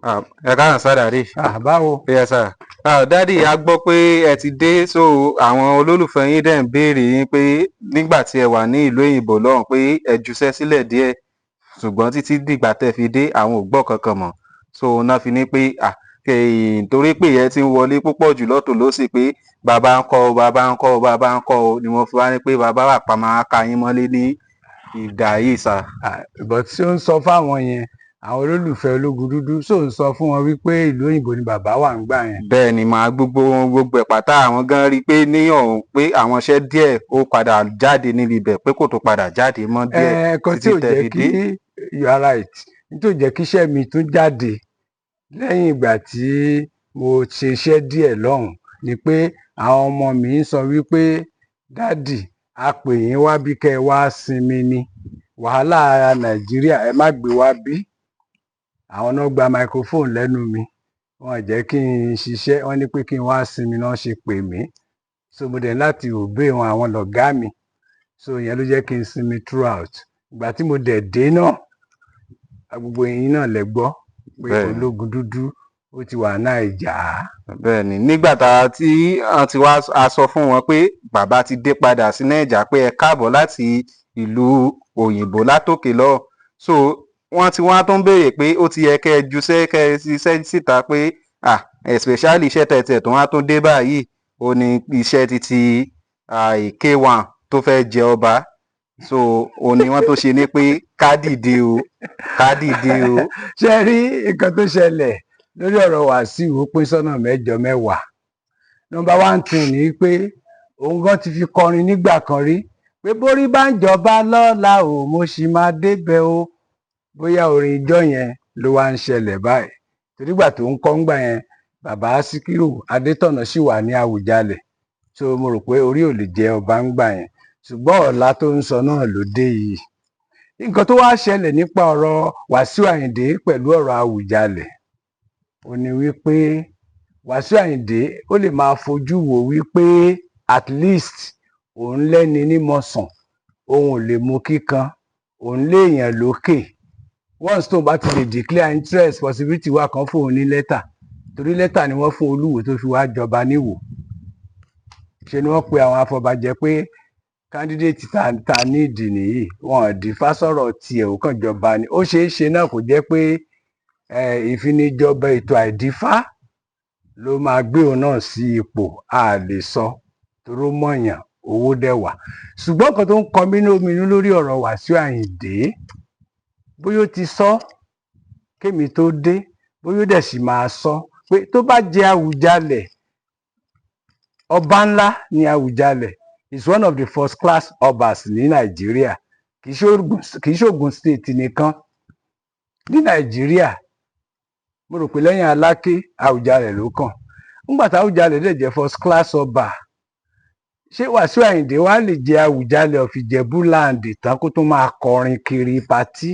Ẹ káàárọ̀ sá dàdí. Báwo? Yes sir. Dádì, a gbọ́ pé ẹ ti dé, so àwọn olólùfẹ́ yín dẹ̀ ń béèrè yín pé nígbà tí ẹ wà ní ìlú òyìnbó lọ́hùn pé ẹ juṣẹ́ sílẹ̀ díẹ̀, ṣùgbọ́n títí dìgbà tẹ́ fi dé àwọn ò gbọ́ kankan mọ́. So náà fi ní pé torí pé ẹ ti ń wọlé púpọ̀ jù lọ́tùn lósì pé bàbá ń kọ́ o, bàbá ń kọ́ o, bàbá ń kọ́ o, ni mo fi wá ní pé bàbá wà pa máa ka yín mọ́lé ní ìdá yìí sà. But tí ó ń sọ fáwọn yẹn, àwọn olólùfẹ́ ológun dúdú, so ń sọ fún wọn wípé ìlú òyìnbó ni bàbá wà ń gbà yẹn. Bẹ́ẹ̀ ni màá gbogbo ẹ̀ pátá àwọn gan rí i pé ní ọ̀hún pé àwọn iṣẹ́ díẹ̀ ó padà jáde níbi ibẹ̀ pé kò tó padà jáde mọ́ díẹ̀ Ẹ̀ẹ̀kan tí títí ò tẹ́ jẹ́ fi kí dé. you are right, tí ò jẹ́ kí iṣẹ́ mi tún jáde lẹ́yìn ìgbà tí mo ṣe iṣẹ́ díẹ̀ lọ́hùn ni pé àwọn ọmọ mi ń sọ wípé dádì, a pè yín wá bí kẹ́ ẹ wá sinmi ni, wàhálà ara Nàìjíríà ẹ má gbé wá bí. Àwọn náà gba microphone lẹ́nu mi, wọn jẹ́ kí n ṣiṣẹ́, wọ́n ní pé kí n wá sinmi náà ṣe pè mí, so mo dẹ̀ láti obey wọn, àwọn lọ̀gá mi, so ìyẹn ló jẹ́ kí n sinmi throughout. Ìgbà tí mo dẹ̀ dé náà, gbogbo yín náà lẹ gbọ́ pé ológun dúdú ó ti wà Naija. Bẹ́ẹ̀ ni nígbà tí wọ́n ti wá a sọ fún wọn pé bàbá ti dé padà sí Naija pé ẹ káàbọ̀ láti ìlú òyìnbó látòkè lọ, so wọ́n ti wá tó ń béèrè pé ó ti yẹ kẹ́ ẹ juṣẹ́ kẹ́ ẹ ṣiṣẹ́ síta pé especially iṣẹ́ tẹ̀tẹ̀ tó wá tó dé báyìí ó ní iṣẹ́ títí K1 tó fẹ́ jẹ ọba, so ó ní wọ́n tó ṣe ní pé ká dìde o ká dìde o. Ṣé rí nǹkan tó ṣẹlẹ̀ lórí ọ̀rọ̀ Wasiu ó pín sọ́nà mẹ́jọ mẹ́wàá. Number one thing ni pé òun gan ti fi kọrin nígbà kan rí pé borí bá ń jọba lọ́la o mo sì máa débẹ̀ o. Bóyá orin ijọ́ yẹn ló wá ń ṣẹlẹ̀ báyìí, torí ìgbà tó ń kọ́ ńgbà yẹn bàbá Síkírù Adétọ̀nà sì wà ní Àwùjalẹ̀, so mo rò pé orí ò lè jẹ ọba ńgbà yẹn, ṣùgbọ́n ọ̀la tó ń sọ náà ló dé yìí. Nǹkan tó wá ṣẹlẹ̀ nípa ọ̀rọ̀ Wasiu Àyìndé pẹ̀lú ọ̀rọ̀ Àwùjalẹ̀ ó ní wípé Wasiu Àyìndé ó lè máa fojú wò wípé at least òun lẹ́ni nímọ̀sán, òun ò lè mú kíkan, òun léèyàn lókè. Once tó bá ti lè declare interest, possibility wà kan fún òun ní lẹ́tà, torí lẹ́tà ni wọ́n fún Olúwo tó fi wá jọba níwò. Ṣe ni wọ́n pe àwọn afọbajẹ pé candidate ta níìdì nìyí, wọn ò dífá sọ̀rọ̀ tiẹ̀ ó kàn jọba ni. Ó ṣeé ṣe náà kò jẹ́ pé ìfinijọba ètò àìdífá ló máa gbé òun náà sí ipò, a lè sọ toró mọ̀yàn owó dẹ̀ wà. Ṣùgbọ́n kan tó ń kọ mí lóminú lórí ọ̀rọ̀ Wasiu Àyìndé, bóyá ó ti sọ kémi tó dé, bóyá ó dẹ̀ sì máa sọ pé tó bá jẹ Àwùjalẹ̀, ọba ńlá ní Àwùjalẹ̀, is one of the first class obas ní Nàìjíríà, kì í ṣògùn state nìkan ní Nàìjíríà. Mo rò pé lẹ́yìn Aláké Àwùjalẹ̀ ló kàn. Nígbà tí Àwùjalẹ̀ dẹ̀ jẹ́ first class ọba, ṣé Wasiu Àyìndé wá lè jẹ Àwùjalẹ̀ of Ìjẹ̀bú land tán kó tún máa kọrin kiri patí,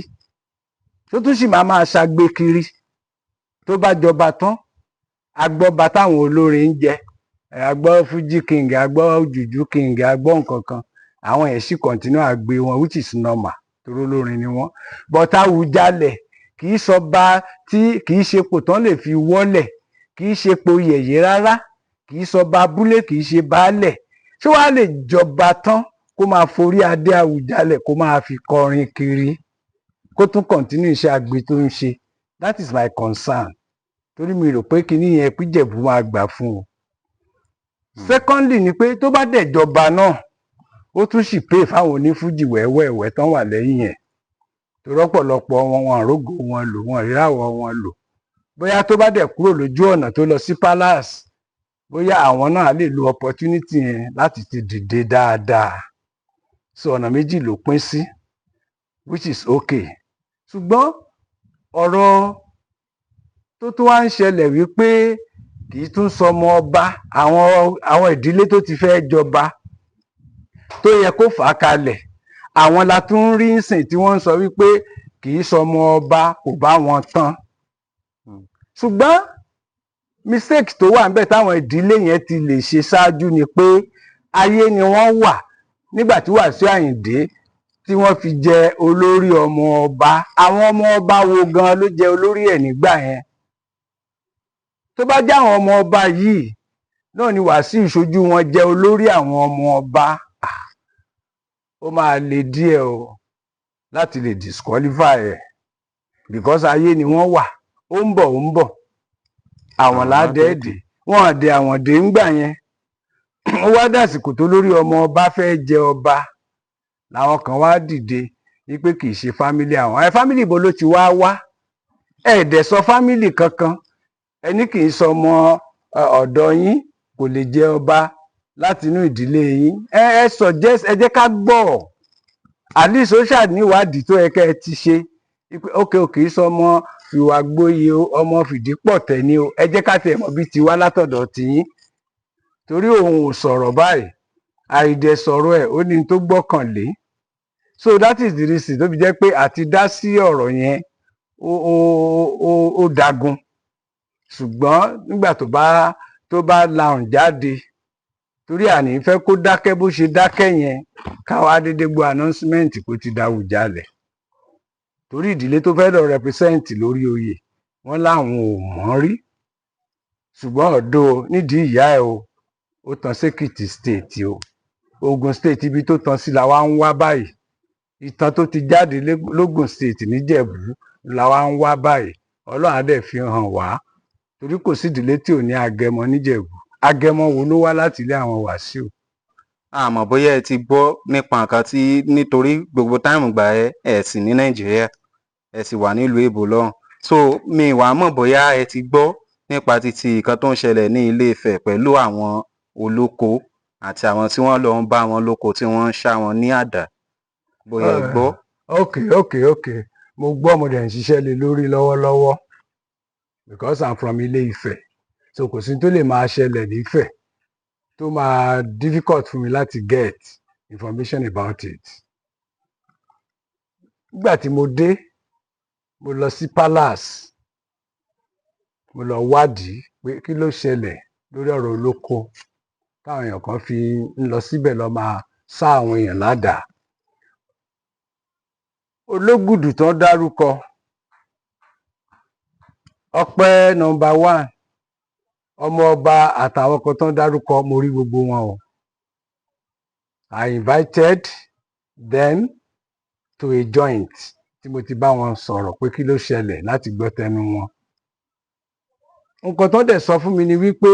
tó tún sì máa ṣagbe kiri? Tó bá jọba tán, agbọ́ba táwọn olórin ń jẹ, agbọ́ Fuji king, agbọ́ Juju king, agbọ́ nǹkan kan, àwọn ẹ̀ sì continue àgbé wọn, which is normal torí olórin ni wọ́n. But Àwùjalẹ̀ kì í ṣọba tí kì í ṣepò tán lè fi wọ́lẹ̀, kì í ṣepò yẹ̀yẹ́ rárá, kì í ṣọba abúlé, kì í ṣe baálẹ̀. Ṣé wàá lè jọba tán kó máa forí adé Àwùjalẹ̀ kó máa fi kọrin kiri, kó tún continue iṣẹ́ agbe tó ń ṣe? That is my concern, torí mi rò pé kinní yẹn píjẹ̀bú máa gbà fún o. Secondly ni pé tó bá dẹ̀ jọba náà, ó tún sì pay fáwọn onífújì wẹ́wẹ́wẹ́ tán wà lẹ́yìn ẹ̀, torí ọ̀pọ̀lọpọ̀ wọn àrógò wọn lò, wọn ìràwọ̀ wọn lò. Bóyá tó bá dẹ̀ kúrò lójú ọ̀nà tó lọ sí palace, bóyá àwọn náà lè lo opportunity yẹn láti ti dìde dáadáa. So ọ̀nà méjì ló pín sí, which is okay. Ṣùgbọ́n ọ̀rọ̀ tó tún wá ń ṣẹlẹ̀ wípé kì í tún sọmọ ọba, àwọn ìdílé tó ti fẹ́ jọba tó yẹ kó fà á kalẹ̀, àwọn la tún ń rí nsìn tí wọ́n ń sọ wípé kì í sọmọ ọba, kò bá wọn tán. Ṣùgbọ́n mistake tó wà níbẹ̀ táwọn ìdílé yẹn ti lè ṣe ṣáájú ni pé ayé ni wọ́n wà nígbà tí Wasiu Àyìndé tí wọ́n fi jẹ olórí ọmọ ọba. Àwọn ọmọ ọba wo gan ló jẹ olórí ẹ̀ nígbà yẹn? tó bá jẹ́ àwọn ọmọ ọba yìí náà ni Wàsíù ṣojú wọn jẹ́ olórí àwọn ọmọ ọba, ó máa le díẹ̀ o láti lè disqualify ẹ̀, because ayé ni wọ́n wà, ó ń bọ̀ àwọn ládẹ́ẹ̀dẹ́ wọn àdé àwọn dé ń gbà yẹn. Ó wá dàsìkò tó lórí ọmọ ọba fẹ́ jẹ ọba làwọn kan wá dìde wípé kì í ṣe fámílì àwọn. Fámílì ibo ló ti wá ẹ̀ẹ́dẹ̀ sọ fámílì kankan, ẹni kì í sọ ọmọ ọ̀dọ̀ yín kò lè jẹ ọba láti inú ìdílé yín. Ẹ suggest, ẹ jẹ́ ká gbọ́, at least ó ṣàníwádìí tó yẹ kẹ́ ẹ ti ṣe. Ókè sọ ọmọ fìwà gbóyè o, ọmọ fìdí pọ̀ tẹ̀ ni o, ẹ jẹ́ ká tẹ̀ mọ́ bí ti wá látọ̀dọ̀ tiyín. Torí òun ò sọ̀rọ̀ báyìí, àìdẹ̀ sọ̀rọ̀ ẹ̀ ó ní tó gbọ́kànlé. So that is the reason tó fi jẹ́ pé àti dá sí ọ̀rọ̀ yẹn ó dagun. Ṣùgbọ́n nígbà tó bá lahùn jáde, torí àní fẹ́ kó dákẹ́ bó ṣe dákẹ́ yẹn, káwa dédé gbọ́ announcement kó ti dáwùjálẹ̀. Torí ìdílé tó fẹ́ lọ represent lórí oyè wọ́n láwọn ò mọ̀ rí. Ṣùgbọ́n ọ̀dọ̀ nídìí ìyá ẹ̀ o, ó tan sékìtì state o, Ògùn state ibi tó tan sí làwa ń wá báyìí. Ìtàn tó ti jáde lógùn state níjẹ̀bú làwa ń wá báyìí. Ọlọ́run á dẹ̀ fi hàn wá, torí kò sí ìdílé tí ò ní agẹmọ níjẹ̀bú. Agẹmọ wo ló wá láti ilé àwọn Wàsíù? Àmọ́ bóyá ẹ ti gbọ́ nípa nǹkan tí, nítorí gbogbo táìmù gbà ẹ sì ní Nàìjíríà, ẹ sì wà nílùú èbó lọ́hùn. So mi wàá mọ̀ bóyá ẹ ti gbọ́ nípa títí nǹkan tó ń ṣẹlẹ̀ ní Ilé Ifẹ̀ pẹ̀lú àwọn olóko àti àwọn tí wọ́n lọ ń bá wọn lóko tí wọ́n ń ṣá wọn ní àdá. Bóyá ẹ gbọ́. Okay. Mo gbọ́, mo dẹ̀ ń ṣiṣẹ́ lé lórí lọ́wọ́lọ́wọ́, because I'm from Ilé Ifẹ̀. So kò sí tó lè máa ṣẹlẹ̀ nífẹ̀ tó máa difficult fún mi láti get information about it. Nígbà tí mo dé, mo lọ sí palace, mo lọ wádìí pé kí ló ṣẹlẹ̀ lórí ọ̀rọ̀ olóko táwọn èèyàn kan fi ń lọ síbẹ̀ lọ máa sá àwọn èèyàn ládàá. Ológùdù tán dárúkọ, Ọpẹ́ number 1, ọmọ ọba àtàwọn kan tán dárúkọ, mo rí gbogbo wọn o. I invited them to a joint tí mo ti bá wọn sọ̀rọ̀ pé kí ló ṣẹlẹ̀ láti gbọ́ tẹnu wọn. Nǹkan tó dẹ̀ sọ fún mi ni wípé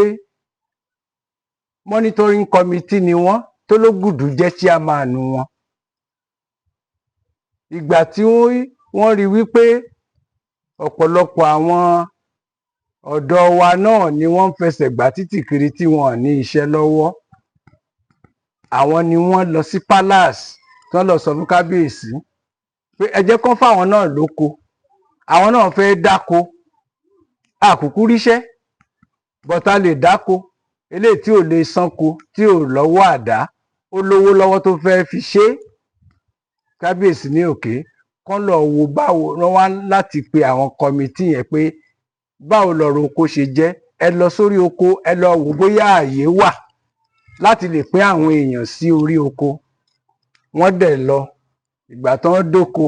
monitoring committee ni wọ́n, tó Ológùdù jẹ́ chairman wọn. Ìgbà tí wọ́n rí wípé ọ̀pọ̀lọpọ̀ àwọn ọ̀dọ́ wa náà ni wọ́n ń fẹsẹ̀ gbá títì kiri tí wọ́n ní iṣẹ́ lọ́wọ́, àwọn ni wọ́n lọ sí palace tí wọ́n lọ sọ fún kábíyèsí pé ẹ jẹ́ kán fáwọn náà lóko, àwọn náà fẹ́ dáko, àkùkù ríṣẹ́ bọ́tà lè dáko, eléyìí tí ò lè sanko, tí ò lọ́wọ́ àdá, ó lówó lọ́wọ́ tó fẹ́ fi ṣe. Kábíyèsí ní òkè kán lọ wo báwo wọ́n wá láti pe àwọn kọmitì yẹn pé báwo lọ̀rọ̀ oko ṣe jẹ́, ẹ lọ sórí oko, ẹ lọ wò bóyá ààyè wà láti lè pín àwọn èèyàn sí orí oko. Wọ́n dẹ̀ lọ, ìgbà tán dóko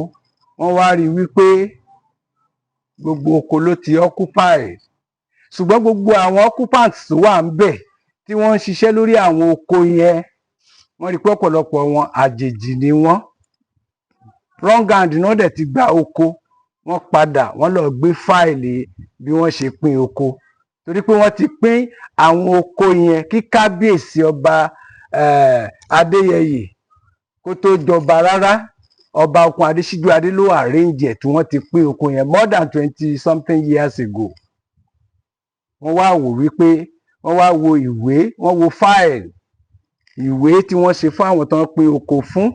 wọ́n wá rí wípé gbogbo oko ló ti occupy, ṣùgbọ́n gbogbo àwọn occupants tó wà ń bẹ̀ tí wọ́n ń ṣiṣẹ́ lórí àwọn oko yẹn, wọ́n rí pé ọ̀pọ̀lọpọ̀ wọn àjèjì ni wọ́n. Wrong hand náà dẹ̀ ti gba oko, wọ́n padà wọ́n lọ gbé fáìlì bí wọ́n ṣe pín oko, torí pé wọ́n ti pín àwọn oko yẹn kí kábíyèsí ọba Adéyẹyè kó tó jọba rárá. Ọba Okun Adésíjú Adé ló arrange ẹ̀ tí wọ́n ti pín oko yẹn more than 20 something years ago. Wọ́n wá wò wípé, wọ́n wá wo ìwé, wọ́n wo fáìlì ìwé tí wọ́n ṣe fún àwọn tó ń pín oko fún,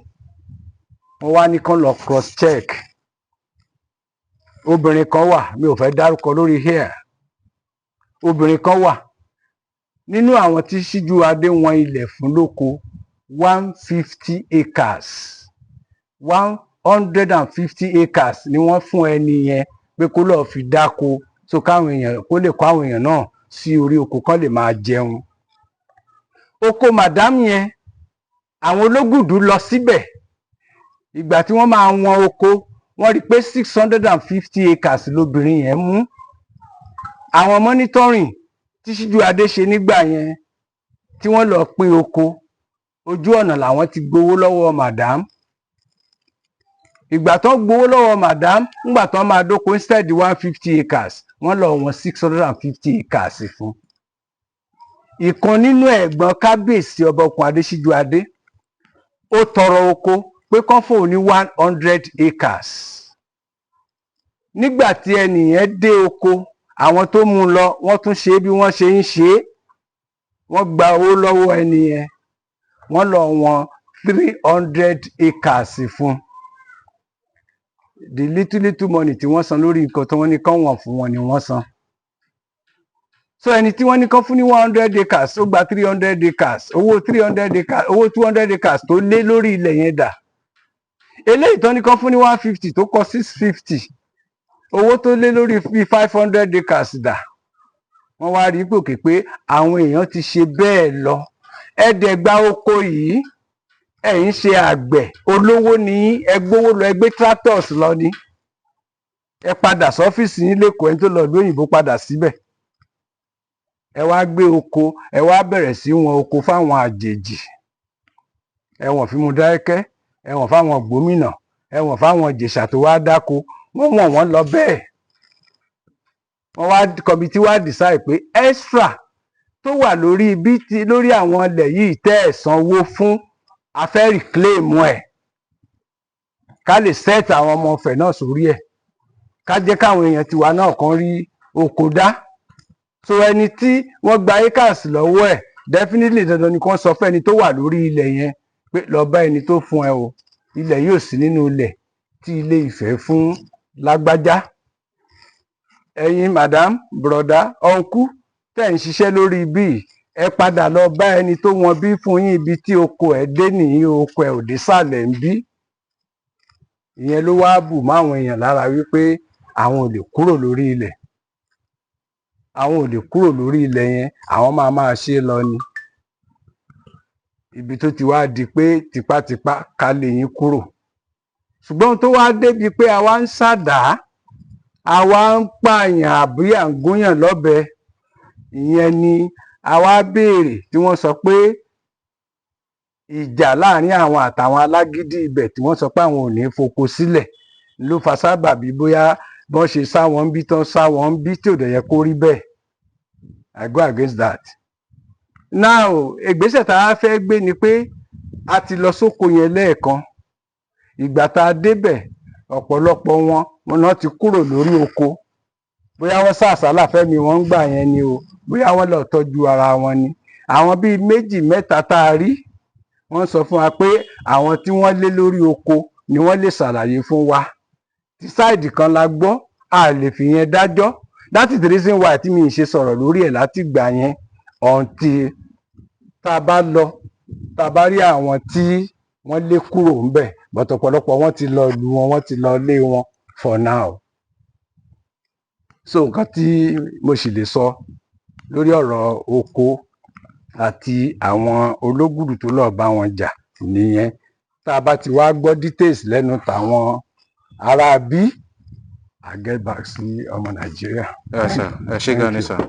wọ́n wá ní kán lọ cross check. Obìnrin kan wà, mi ò fẹ́ dárúkọ lórí here, obìnrin kan wà nínú àwọn tí Síjú Adé wọn ilẹ̀ fún lóko 150 acres, 150 acres ni wọ́n fún ẹni yẹn pé kó lọ́ọ́ fi dáko, so káwọn èèyàn kó lè kó àwọn èèyàn náà sí orí oko kán lè máa jẹun. Oko madam yẹn, àwọn Ológùdù lọ síbẹ̀, ìgbà tí wọ́n máa wọn oko wọ́n rí pé 650 acres lóbìnrin yẹn mú. Àwọn monitoring tí Síjú Adé ṣe nígbà yẹn tí wọ́n lọ pín oko ojú ọ̀nà làwọn ti gbowó lọ́wọ́ madam. Ìgbà tán gbowó lọ́wọ́ madam ńgbà tán máa dóko instead 150 acres wọ́n lọ wọn 650 acres fún. Ìkan nínú ẹ̀gbọ́n kábíyèsí ọba Ọkùn Adé Síjú Adé ó tọrọ oko pé kán fóun ní 100 acres. Nígbà tí ẹnìyẹn dé oko àwọn tó mú un lọ wọ́n tún ṣe bí wọ́n ṣe ń ṣe é, wọ́n gba owó lọ́wọ́ ẹnìyẹn wọ́n lọ wọn 300 acres fún. The little money tí wọ́n san lórí nǹkan tí wọ́n ní kán wọ̀n fún wọn ni wọ́n san. So ẹni tí wọ́n ní kán fún ní 100 acres ó gba 300 acres, owó 300 acres, owó 200 acres tó lé lórí ilẹ̀ yẹn dà. Eléyìí tán ní kán fún ní 150 tó kọ 650, owó tó lé lórí bíi 500 acres dà. Wọ́n wá rí pòkè pé àwọn èèyàn ti ṣe bẹ́ẹ̀ lọ. Ẹ̀ẹ́dẹ̀gbà oko yìí ẹ̀yin ṣe àgbẹ̀ olówó ní ẹgbówó lọ ẹgbẹ́ tractors lọ ní ẹ padà sọ́fíìsì yín lẹ́kọ̀ọ́ ẹni tó lọ ìlú òyìnbó padà síbẹ̀. Ẹ wá gbé oko ẹ wá bẹ̀rẹ̀ sí wọn oko fáwọn àjèjì. Ẹ wọ̀n fún Mọdákẹ́kẹ́, ẹ wọ̀n fáwọn gómìnà, ẹ wọ̀n fáwọn Ìjẹ̀ṣà tó wá dáko, wọ́n wọ̀n lọ bẹ́ẹ̀. Wọ́n wá kọmitì wá decide pé extra tó wà lórí lórí àwọn ilẹ̀ yìí tẹ́ ẹ̀ sanwó fún a fẹ́ reclaim ẹ̀ ká lè set àwọn ọmọ ọ̀fẹ́ náà sórí ẹ̀ ká jẹ́ káwọn èèyàn tiwa náà kan rí oko dá. So ẹni tí wọ́n gba acres lọ́wọ́ ẹ̀ definitely dandan ni kán sọ fún ẹni tó wà lórí ilẹ̀ yẹn pé lọ bá ẹni tó fún ẹ o, ilẹ̀ yóò sí nínú ilẹ̀ tí Ilé Ifẹ̀ fún lágbájá. Ẹ̀yin madam, broda, uncle tẹ́ ń ṣiṣẹ́ lórí bíi ẹ padà lọ bá ẹni tó wọn bí fún yín ibi tí oko ẹ̀ dé nìyí, oko ẹ̀ ò dé sàlẹ̀ ń bí. Ìyẹn ló wá bù máwọn èèyàn lára wípé àwọn ò lè kúrò lórí ilẹ̀. Àwọn ò lè kúrò lórí ilẹ̀ yẹn, àwọn máa ṣe lọ ni. Ibi tó ti wá di pé tipátipá ká lè yín kúrò. Ṣùgbọ́n tó wá débi pé àwa ń ṣàdá, àwa ń pààyàn àbí à ń gúnyàn lọ́bẹ, ìyẹn ni àwa béèrè tí wọ́n sọ pé ìjà láàrin àwọn àtàwọn alágídí ibẹ̀ tí wọ́n sọ pé àwọn ò ní foko sílẹ̀ ló fa sábàbí bóyá bọ́n ṣe sá wọn bí tán sá wọn bí tí ò dẹ̀ yẹ kó rí bẹ́ẹ̀. I go against that. Now ìgbésẹ̀ tá a fẹ́ gbé ni pé a ti lọ sóko yẹn lẹ́ẹ̀kan. Ìgbà tá a débẹ̀ ọ̀pọ̀lọpọ̀ wọn náà ti kúrò lórí oko. Bóyá wọ́n sàsálà fẹ́mi wọn ń gbà yẹn ni o, bóyá wọ́n lọ tọ́jú ara wọn ni. Àwọn bíi méjì mẹ́ta tá a rí wọ́n sọ fún wa pé àwọn tí wọ́n lé lórí oko ni wọ́n lè ṣàlàyé fún wa. Tí sáìdì kan la gbọ́ a lè fi yẹn dájọ́. That is the reason why tí mi ì ṣe sọ̀rọ̀ lórí ẹ̀ láti gbà yẹn until tá a bá lọ tá a bá rí àwọn tí wọ́n lé kúrò ńbẹ̀, but ọ̀pọ̀lọpọ̀ wọ́n ti lọ ìlú wọn, wọ́n ti lọ ilé wọn for now. So nǹkan tí mo sì lè sọ lórí ọ̀rọ̀ oko àti àwọn ológùdù tó lọ́ọ́ bá wọn jà nìyẹn. Tá a bá ti wá gbọ́ details lẹ́nu tàwọn ará bí I get back sí ọmọ Nàìjíríà. Ẹ ṣé gan ni sir.